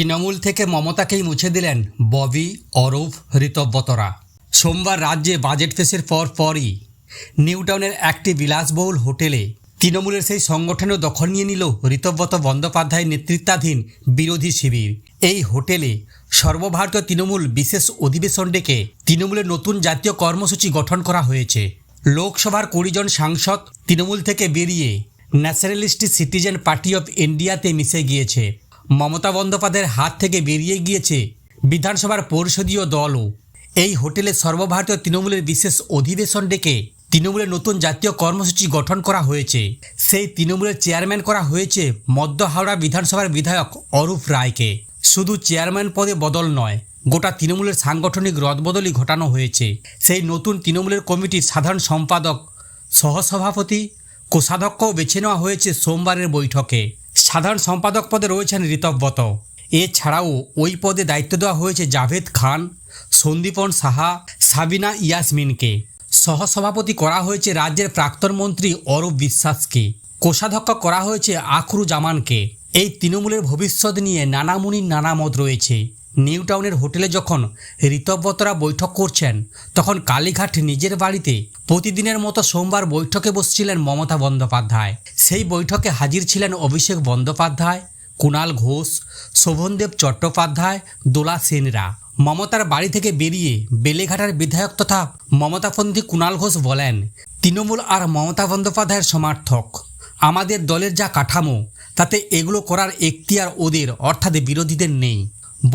তৃণমূল থেকে মমতাকেই মুছে দিলেন ববি, অরূপ, ঋতব্রতরা। সোমবার রাজ্যে বাজেট পেশের পরই নিউটাউনের একটি বিলাসবহুল হোটেলে তৃণমূলের সেই সংগঠনেও দখল নিয়ে নিল ঋতব্রত বন্দ্যোপাধ্যায়ের নেতৃত্বাধীন বিরোধী শিবির। এই হোটেলে সর্বভারতীয় তৃণমূল বিশেষ অধিবেশন ডেকে তৃণমূলের নতুন জাতীয় কর্মসূচি গঠন করা হয়েছে। লোকসভার 20 জন সাংসদ তৃণমূল থেকে বেরিয়ে ন্যাশনালিস্ট সিটিজেন পার্টি অফ ইন্ডিয়াতে মিশে গিয়েছে। মমতা বন্দ্যোপাধ্যায়ের হাত থেকে বেরিয়ে গিয়েছে বিধানসভার পরিষদীয় দলও। এই হোটেলে সর্বভারতীয় তৃণমূলের বিশেষ অধিবেশন ডেকে তৃণমূলের নতুন জাতীয় কর্মসূচি গঠন করা হয়েছে। সেই তৃণমূলের চেয়ারম্যান করা হয়েছে মধ্য হাওড়া বিধানসভার বিধায়ক অরূপ রায়কে। শুধু চেয়ারম্যান পদে বদল নয়, গোটা তৃণমূলের সাংগঠনিক রদবদলই ঘটানো হয়েছে। সেই নতুন তৃণমূলের কমিটির সাধারণ সম্পাদক, সহসভাপতি, কোষাধ্যক্ষও বেছে নেওয়া হয়েছে সোমবারের বৈঠকে। সাধারণ সম্পাদক পদে রয়েছেন ঋতব্রত। এছাড়াও ওই পদে দায়িত্ব দেওয়া হয়েছে জাভেদ খান, সন্দীপন সাহা, সাবিনা ইয়াসমিনকে। সহসভাপতি করা হয়েছে রাজ্যের প্রাক্তন মন্ত্রী অরূপ বিশ্বাসকে। কোষাধ্যক্ষ করা হয়েছে আখরু জামানকে। এই তৃণমূলের ভবিষ্যৎ নিয়ে নানা মুনির নানা মত রয়েছে। নিউটাউনের হোটেলে যখন ঋতব্রতরা বৈঠক করছেন, তখন কালীঘাট নিজের বাড়িতে প্রতিদিনের মতো সোমবার বৈঠকে বসছিলেন মমতা বন্দ্যোপাধ্যায়। সেই বৈঠকে হাজির ছিলেন অভিষেক বন্দ্যোপাধ্যায়, কুণাল ঘোষ, শোভনদেব চট্টোপাধ্যায়, দোলা সেনরা। মমতার বাড়ি থেকে বেরিয়ে বেলেঘাটার বিধায়ক তথা মমতাপন্থী কুণাল ঘোষ বলেন, তৃণমূল আর মমতা বন্দ্যোপাধ্যায়ের সমর্থক। আমাদের দলের যা কাঠামো, তাতে এগুলো করার এখতিয়ার ওদের, অর্থাৎ বিরোধীদের নেই।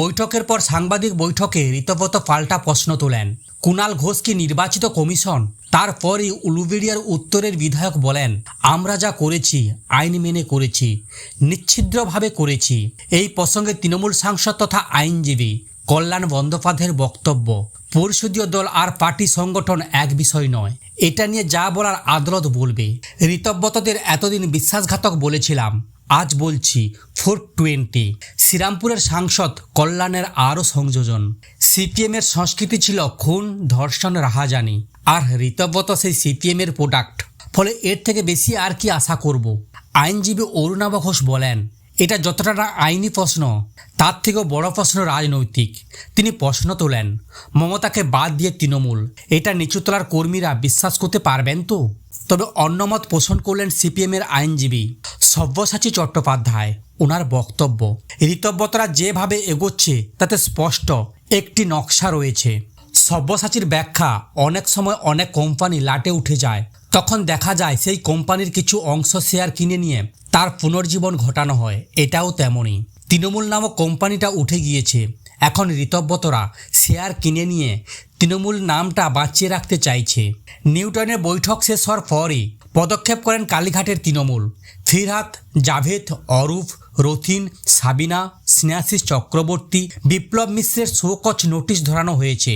বৈঠকের পর সাংবাদিক বৈঠকে ঋতব্রত পাল্টা প্রশ্ন তোলেন, কুণাল ঘোষ কি নির্বাচিত কমিশন? তারপরই উলুবেড়িয়ার উত্তরের বিধায়ক বলেন, আমরা যা করেছি আইন মেনে করেছি, নিচ্ছিদ্রভাবে করেছি। এই প্রসঙ্গে তৃণমূল সাংসদ তথা আইনজীবী কল্যাণ বন্দ্যোপাধ্যায়ের বক্তব্য, পরিষদীয় দল আর পার্টি সংগঠন এক বিষয় নয়, এটা নিয়ে যা বলার আদালত বলবে। ঋতব্রতদের এতদিন বিশ্বাসঘাতক বলেছিলাম, আজ বলছি 420। শ্রীরামপুরের সাংসদ কল্যাণের আরও সংযোজন, সিপিএমের সংস্কৃতি ছিল খুন, ধর্ষণ, রাহাজানি, আর ঋতব্রত সেই সিপিএমের প্রোডাক্ট। ফলে এর থেকে বেশি আর কি আশা করব? আইনজীবী অরুণাভ ঘোষ বলেন, এটা যতটা না আইনি প্রশ্ন, তার থেকেও বড় প্রশ্ন রাজনৈতিক। তিনি প্রশ্ন তোলেন, মমতাকে বাদ দিয়ে তৃণমূল, এটা নিচুতলার কর্মীরা বিশ্বাস করতে পারবেন তো? তবে অন্যমত পোষণ করলেন সিপিএমের আইনজীবী সব্যসাচী চট্টোপাধ্যায়। ওনার বক্তব্য, ঋতব্রতরা যেভাবে এগোচ্ছে তাতে স্পষ্ট একটি নকশা রয়েছে। সব্যসাচীর ব্যাখ্যা, অনেক সময় অনেক কোম্পানি লাটে উঠে যায়, তখন দেখা যায় সেই কোম্পানির কিছু অংশ শেয়ার কিনে নিয়ে তার পুনর্জীবন ঘটানো হয়। এটাও তেমনই, তৃণমূল নামক কোম্পানিটা উঠে গিয়েছে, এখন ঋতব্রতরা শেয়ার কিনে নিয়ে তৃণমূল নামটা বাঁচিয়ে রাখতে চাইছে। নিউটাউনের বৈঠক শেষ হওয়ার পরই পদক্ষেপ করেন কালীঘাটের তৃণমূল। ফিরহাদ, জাভেদ, অরূপ, রথিন, সাবিনা, স্নেহাশিস চক্রবর্তী, বিপ্লব মিশ্রের শোকজ নোটিশ ধরানো হয়েছে।